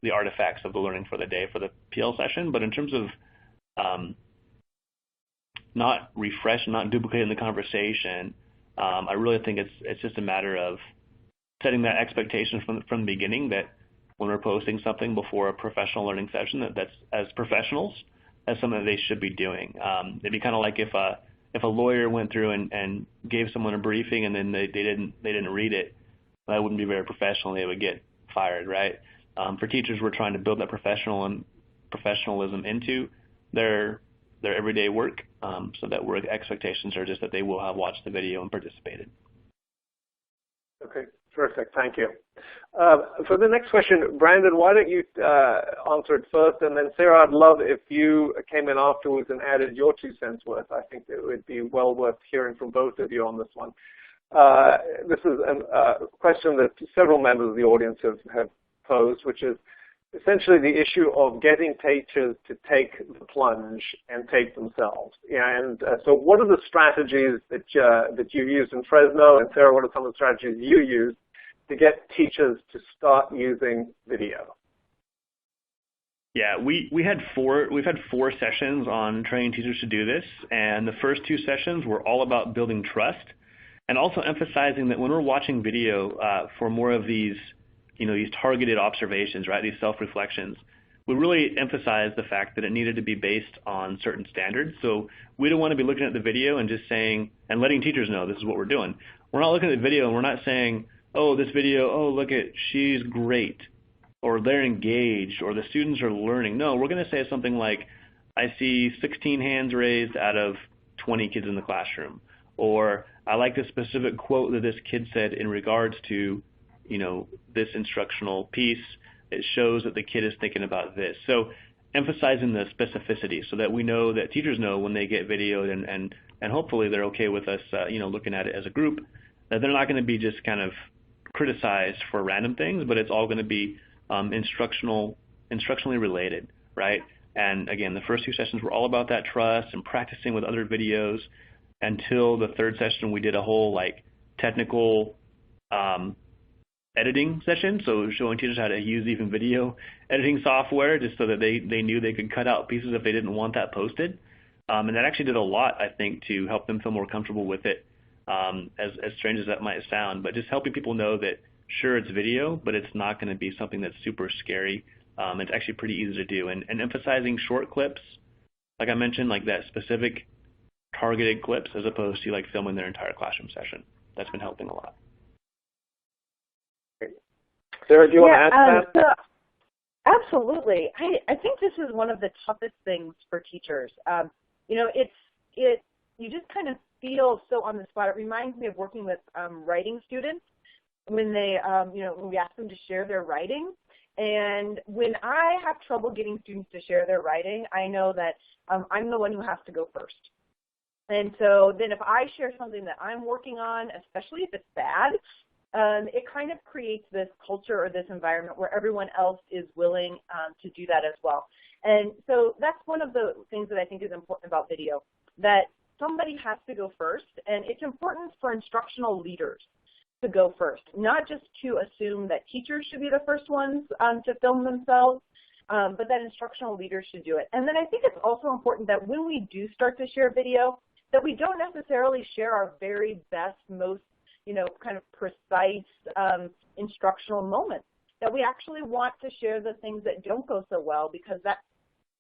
the artifacts of the learning for the day for the PL session. But in terms of not refresh, not duplicating the conversation, I really think it's just a matter of setting that expectation from the beginning that when we're posting something before a professional learning session, that's as professionals, that's something that they should be doing. It'd be kind of like if a lawyer went through and gave someone a briefing and then they didn't read it, that wouldn't be very professional. They would get fired, right? For teachers, we're trying to build that professionalism into their everyday work, so that work expectations are just that they will have watched the video and participated. Okay, terrific. Thank you. For the next question, Brandon, why don't you answer it first, and then Sarah, I'd love if you came in afterwards and added your 2 cents worth. I think it would be well worth hearing from both of you on this one. This is a question that several members of the audience have posed, which is essentially the issue of getting teachers to take the plunge and take themselves. So what are the strategies that you used in Fresno, and Sarah, what are some of the strategies you use to get teachers to start using video? Yeah, we've had 4 sessions on training teachers to do this, and the first 2 sessions were all about building trust and also emphasizing that when we're watching video for more of these, these targeted observations, right, these self-reflections, we really emphasized the fact that it needed to be based on certain standards. So we don't want to be looking at the video and just saying, and letting teachers know this is what we're doing. We're not looking at the video and we're not saying, oh, this video, oh, look at, she's great, or they're engaged, or the students are learning. No, we're going to say something like, I see 16 hands raised out of 20 kids in the classroom, or I like the specific quote that this kid said in regards to, you know, this instructional piece. It shows that the kid is thinking about this. So emphasizing the specificity so that we know, that teachers know when they get videoed, and hopefully they're okay with us, you know, looking at it as a group, that they're not going to be just kind of criticized for random things, but it's all going to be instructionally related, right? And again, the first 2 sessions were all about that trust and practicing with other videos, until the 3rd session we did a whole like technical editing session, so showing teachers how to use even video editing software, just so that they knew they could cut out pieces if they didn't want that posted. And that actually did a lot, I think, to help them feel more comfortable with it, as strange as that might sound, but just helping people know that, sure, it's video, but it's not going to be something that's super scary. It's actually pretty easy to do. And emphasizing short clips, like I mentioned, like that specific targeted clips, as opposed to like filming their entire classroom session. That's been helping a lot. Sarah, do you want to add to that? Absolutely. I think this is one of the toughest things for teachers. You know, you just kind of feel so on the spot. It reminds me of working with writing students when they, you know, when we ask them to share their writing. And when I have trouble getting students to share their writing, I know that I'm the one who has to go first. And so then if I share something that I'm working on, especially if it's bad, it kind of creates this culture or this environment where everyone else is willing to do that as well. And so that's one of the things that I think is important about video, that somebody has to go first, and it's important for instructional leaders to go first, not just to assume that teachers should be the first ones to film themselves, but that instructional leaders should do it. And then I think it's also important that when we do start to share video, that we don't necessarily share our very best, most, you know, kind of precise instructional moments, that we actually want to share the things that don't go so well, because that's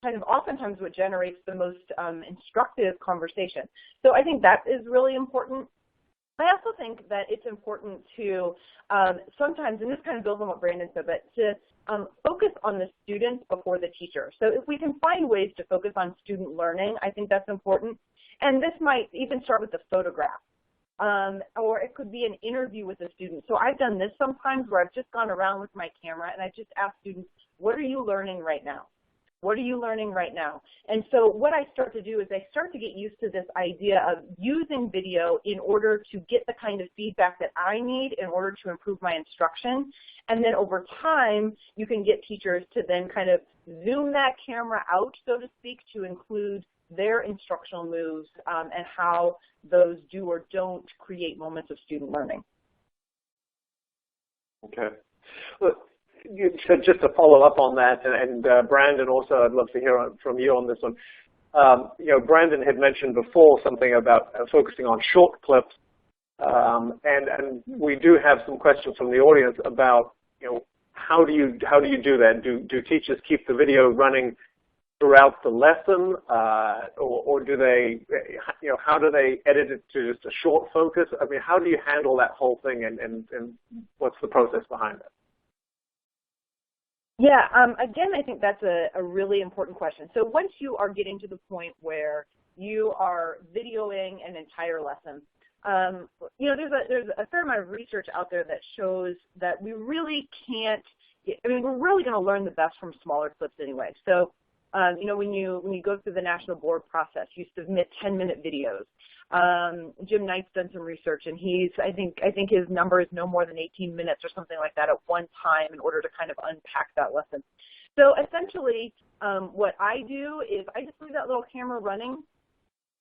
kind of oftentimes what generates the most instructive conversation. So I think that is really important. I also think that it's important to sometimes, and this kind of builds on what Brandon said, but to focus on the students before the teacher. So if we can find ways to focus on student learning, I think that's important. And this might even start with the photograph. Or it could be an interview with a student. So I've done this sometimes where I've just gone around with my camera and I've just asked students, what are you learning right now? What are you learning right now? And so what I start to do is I start to get used to this idea of using video in order to get the kind of feedback that I need in order to improve my instruction. And then over time, you can get teachers to then kind of zoom that camera out, so to speak, to include their instructional moves and how those do or don't create moments of student learning. Okay. Well, so just to follow up on that, and Brandon also, I'd love to hear from you on this one. You know, Brandon had mentioned before something about focusing on short clips, and we do have some questions from the audience about, you know, how do you do that? Do teachers keep the video running throughout the lesson, or do they, you know, how do they edit it to just a short focus? I mean, how do you handle that whole thing, and what's the process behind it? Yeah, again, I think that's a really important question. So once you are getting to the point where you are videoing an entire lesson, you know, there's a fair amount of research out there that shows that we really can't, I mean, we're really going to learn the best from smaller clips anyway. So, you know, when you go through the national board process, you submit 10-minute videos. Jim Knight's done some research, and I think his number is no more than 18 minutes or something like that at one time in order to kind of unpack that lesson. So essentially, what I do is I just leave that little camera running,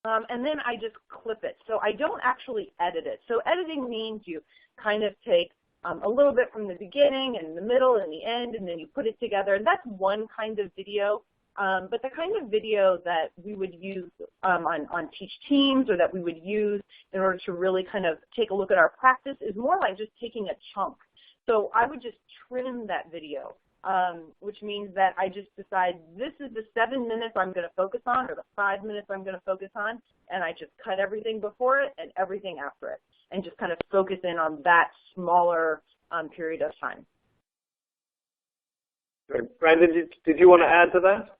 and then I just clip it. So I don't actually edit it. So editing means you kind of take a little bit from the beginning and the middle and the end, and then you put it together. And that's one kind of video. But the kind of video that we would use on Teach Teams, or that we would use in order to really kind of take a look at our practice, is more like just taking a chunk. So I would just trim that video which means that I just decide this is the 7 minutes I'm going to focus on or the 5 minutes I'm going to focus on, and I just cut everything before it and everything after it and just kind of focus in on that smaller period of time. Great. Brandon, did you want to add to that?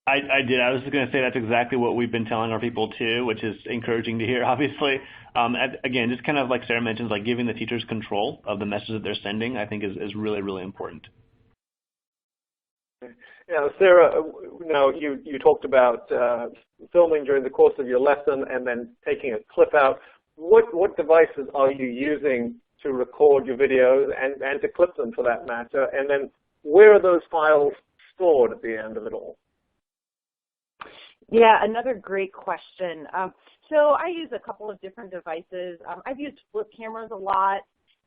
I did. I was just going to say that's exactly what we've been telling our people too, which is encouraging to hear, obviously. Again, just kind of like Sarah mentions, like giving the teachers control of the message that they're sending, I think is really, really important. Yeah, Sarah, now you talked about filming during the course of your lesson and then taking a clip out. What devices are you using to record your videos and to clip them for that matter? And then where are those files stored at the end of it all? Yeah, another great question. So I use a couple of different devices. I've used flip cameras a lot.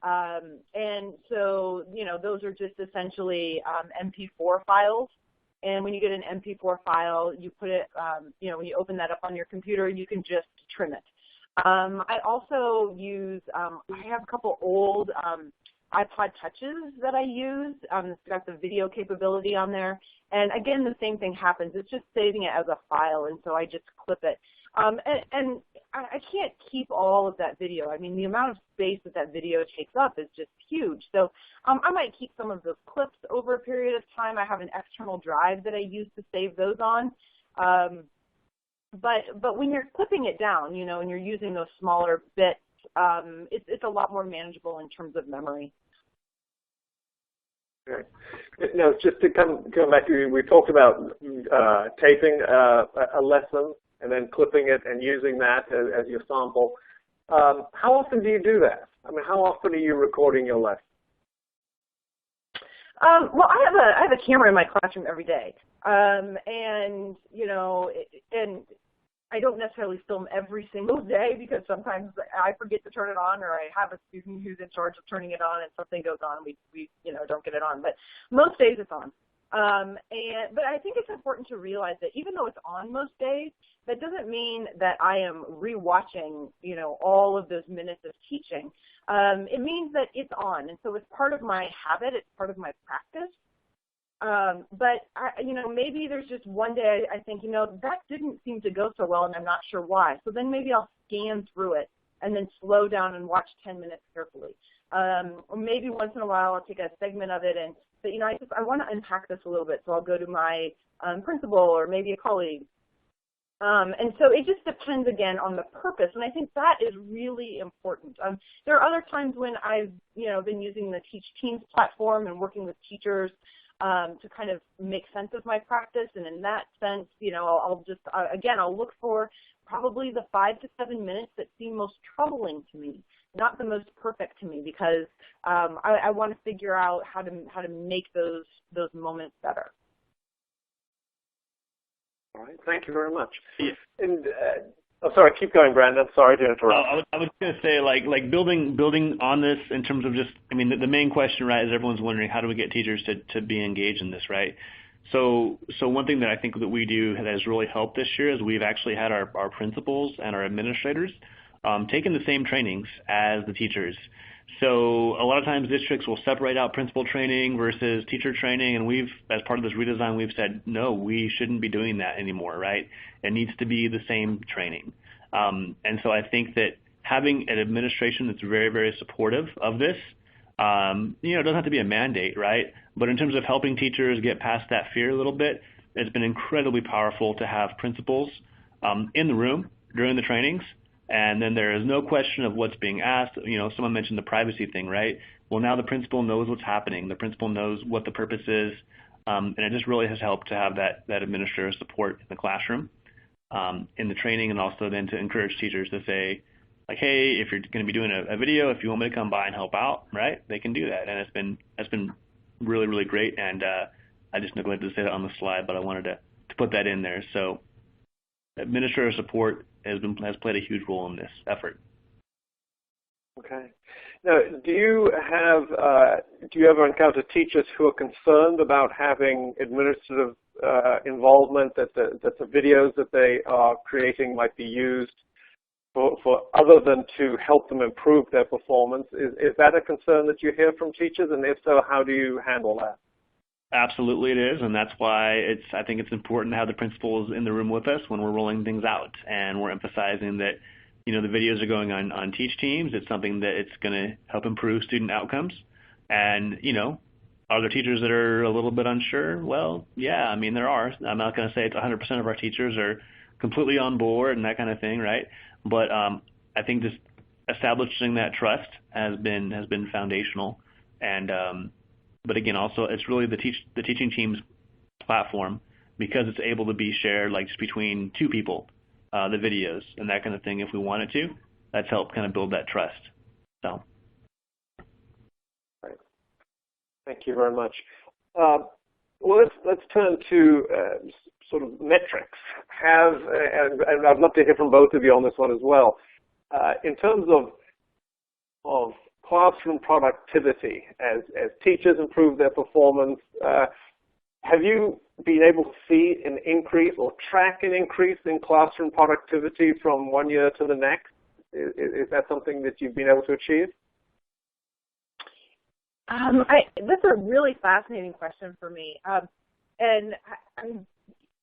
And so, those are just essentially MP4 files. And when you get an MP4 file, you put it, when you open that up on your computer, you can just trim it. I also use, I have a couple old iPod Touches that I use. It's got the video capability on there. And again, the same thing happens. It's just saving it as a file, and so I just clip it. And I can't keep all of that video. I mean, the amount of space that video takes up is just huge. So I might keep some of those clips over a period of time. I have an external drive that I use to save those on. But when you're clipping it down, and you're using those smaller bits, it's a lot more manageable in terms of memory. Okay. Now, just to come back to you, we talked about taping a lesson and then clipping it and using that as your sample. How often do you do that? I mean, how often are you recording your lesson? Well, I have a camera in my classroom every day, and I don't necessarily film every single day because sometimes I forget to turn it on, or I have a student who's in charge of turning it on and something goes on, we don't get it on. But most days it's on. But I think it's important to realize that even though it's on most days, that doesn't mean that I am rewatching, all of those minutes of teaching. It means that it's on, and so it's part of my habit, it's part of my practice. But maybe there's just one day I think, that didn't seem to go so well and I'm not sure why. So then maybe I'll scan through it and then slow down and watch 10 minutes carefully. Or maybe once in a while I'll take a segment of it and say, I want to unpack this a little bit. So I'll go to my principal or maybe a colleague. And so it just depends again on the purpose, and I think that is really important. There are other times when I've been using the Teach Teams platform and working with teachers to kind of make sense of my practice, and in that sense, I'll just I'll look for probably the 5 to 7 minutes that seem most troubling to me, not the most perfect to me, because I want to figure out how to make those moments better. All right, thank you very much. And sorry, keep going, Brandon. Sorry to interrupt. I was going to say, like building on this in terms of just, the main question, right, is everyone's wondering how do we get teachers to be engaged in this, right? So one thing that I think that we do that has really helped this year is we've actually had our principals and our administrators taking the same trainings as the teachers. So a lot of times districts will separate out principal training versus teacher training, and we've, as part of this redesign, we've said, no, we shouldn't be doing that anymore, right? It needs to be the same training. And so I think that having an administration that's very, very supportive of this, it doesn't have to be a mandate, right? But in terms of helping teachers get past that fear a little bit, it's been incredibly powerful to have principals in the room during the trainings. And then there is no question of what's being asked. Someone mentioned the privacy thing, right? Well, now the principal knows what's happening. The principal knows what the purpose is. And it just really has helped to have that administrative support in the classroom, in the training, and also then to encourage teachers to say, like, hey, if you're going to be doing a video, if you want me to come by and help out, right, they can do that. And it's been really, really great. And I just neglected to say that on the slide, but I wanted to put that in there. So administrative support has played a huge role in this effort. Okay. Now, do you ever encounter teachers who are concerned about having administrative involvement, that the videos that they are creating might be used for other than to help them improve their performance? Is that a concern that you hear from teachers? And if so, how do you handle that? Absolutely it is, and that's why I think it's important to have the principals in the room with us when we're rolling things out, and we're emphasizing that, the videos are going on Teach Teams. It's something that it's going to help improve student outcomes. And, are there teachers that are a little bit unsure? Well, yeah, I mean, there are. I'm not going to say it's 100% of our teachers are completely on board and that kind of thing, right? But I think just establishing that trust has been foundational. And but again, also it's really the teaching team's platform, because it's able to be shared like just between two people, the videos and that kind of thing. If we wanted to, that's helped kind of build that trust. So. Right. Thank you very much. Well, let's turn to sort of metrics. And I'd love to hear from both of you on this one as well. In terms of classroom productivity, as teachers improve their performance, have you been able to see an increase or track an increase in classroom productivity from one year to the next? Is that something that you've been able to achieve? That's a really fascinating question for me. And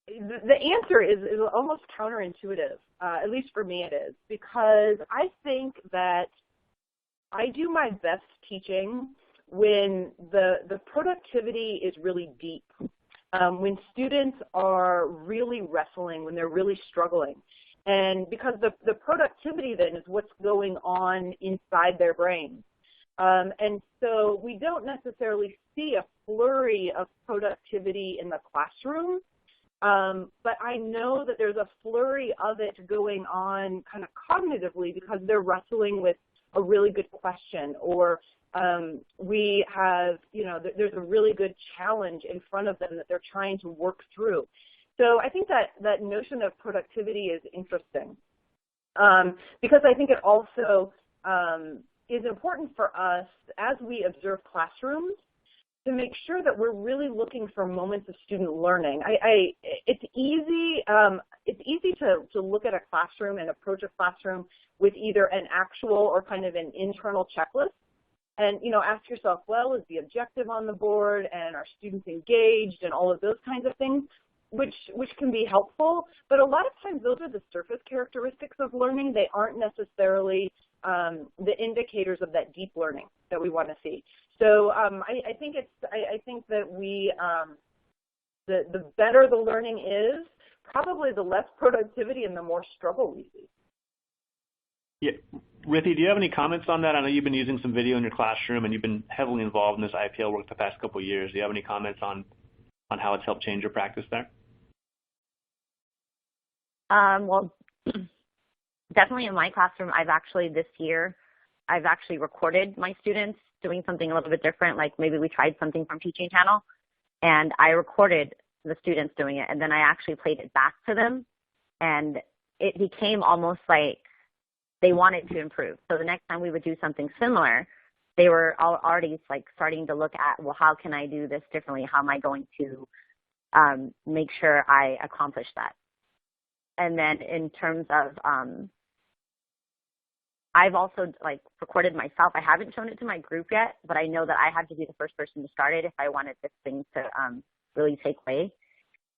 the answer is almost counterintuitive, at least for me it is, because I think that I do my best teaching when the productivity is really deep, when students are really wrestling, when they're really struggling. And because the productivity then is what's going on inside their brains. And so we don't necessarily see a flurry of productivity in the classroom, but I know that there's a flurry of it going on kind of cognitively because they're wrestling with a really good question, or we have, there's a really good challenge in front of them that they're trying to work through. So I think that notion of productivity is interesting because I think it also is important for us as we observe classrooms to make sure that we're really looking for moments of student learning. It's easy to look at a classroom and approach a classroom with either an actual or kind of an internal checklist, and ask yourself, well, is the objective on the board, and are students engaged, and all of those kinds of things, which can be helpful. But a lot of times those are the surface characteristics of learning. They aren't necessarily the indicators of that deep learning that we want to see. So I think that we the better the learning is, probably the less productivity and the more struggle we see. Yeah, Rithi, do you have any comments on that? I know you've been using some video in your classroom, and you've been heavily involved in this IPL work the past couple of years. Do you have any comments on how it's helped change your practice there? Well, definitely in my classroom, this year, I've actually recorded my students doing something a little bit different, like maybe we tried something from Teaching Channel, and I recorded the students doing it, and then I actually played it back to them, and it became almost like they wanted to improve. So the next time we would do something similar, they were already like starting to look at, well, how can I do this differently? How am I going to make sure I accomplish that? And then in terms of, I've also recorded myself. I haven't shown it to my group yet, but I know that I had to be the first person to start it if I wanted this thing to really take way.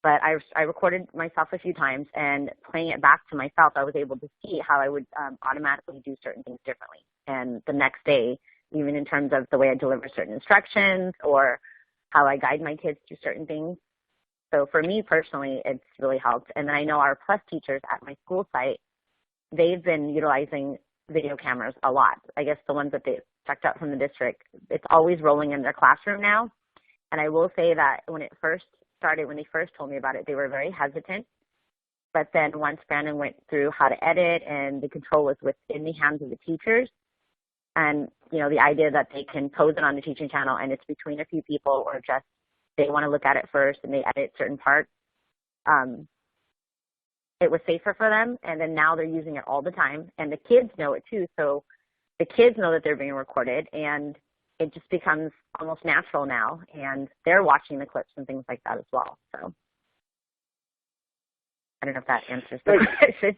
But I recorded myself a few times, and playing it back to myself, I was able to see how I would automatically do certain things differently. And the next day, even in terms of the way I deliver certain instructions or how I guide my kids through certain things. So for me personally, it's really helped. And then I know our Plus teachers at my school site, they've been utilizing video cameras a lot. I guess the ones that they checked out from the district, it's always rolling in their classroom now. And I will say that when it first started, when they first told me about it, they were very hesitant. But then once Brandon went through how to edit and the control was within the hands of the teachers, and the idea that they can pose it on the Teaching Channel and it's between a few people, or just they want to look at it first and they edit certain parts, it was safer for them. And then now they're using it all the time, and the kids know it too. So the kids know that they're being recorded, and it just becomes almost natural now, and they're watching the clips and things like that as well. So I don't know if that answers the question.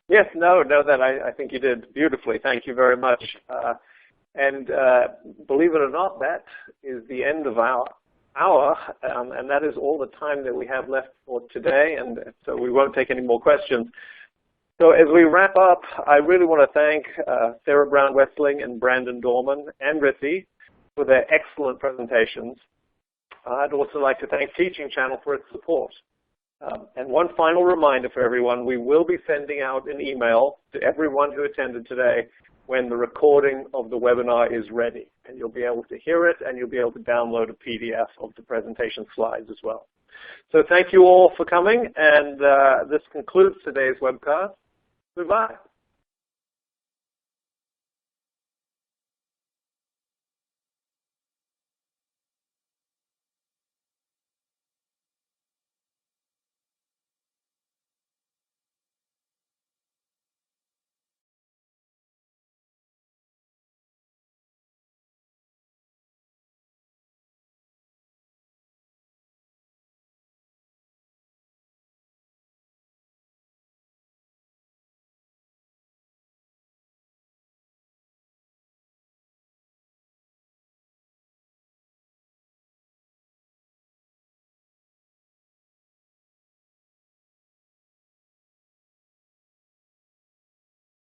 Yes, that I think you did beautifully. Thank you very much. And believe it or not, that is the end of our hour, and that is all the time that we have left for today, and so we won't take any more questions. So as we wrap up, I really want to thank Sarah Brown Wessling and Brandon Dorman and Rithi for their excellent presentations. I'd also like to thank Teaching Channel for its support. And one final reminder for everyone, we will be sending out an email to everyone who attended today when the recording of the webinar is ready. And you'll be able to hear it, and you'll be able to download a PDF of the presentation slides as well. So thank you all for coming, and this concludes today's webcast. Goodbye.